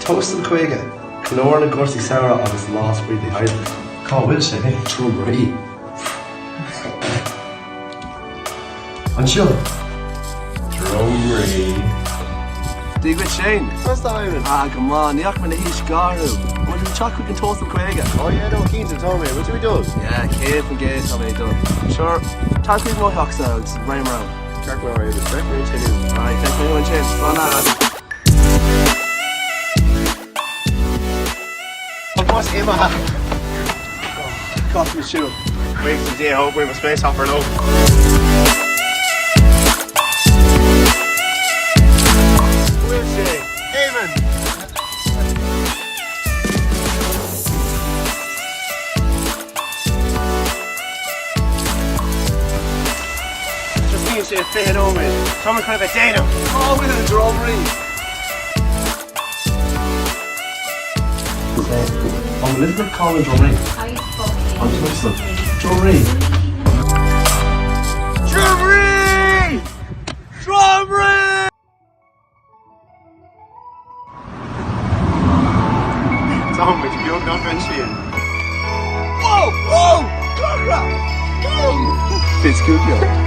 Tóstal chuige, clór na gcursaí saoire agus láspaí de haidh. Cá bhfuil sé, Droim Rí. An seo? Droim Rí. Dígwyd Séin. Sásta, Éamon? Come on, níach man na hís garú. What do we chat with Tóstal chuige? Oh yeah, no, keen to tell me. What do we do? Yeah, céad an géad tá mé done. Sure, tá mé bhfuíochas it's running around. Check where I am. Check where you are. Alright, thanks for anyone change. Go on that. What's amach? Coffee with shoe. Weeks a day, hope we have a space hopper now. Where's she? Éamon! Just means she's fitting on me. Someone could have a day now. Oh, with a Droim Rí. I'm a little bit calling Droim Rí. I'm Tóstal. Droim Rí. Droim Rí! Droim Rí! Tom, but you don't know Séin. Whoa! Whoa! Turas! Whoa! It's good, yeah.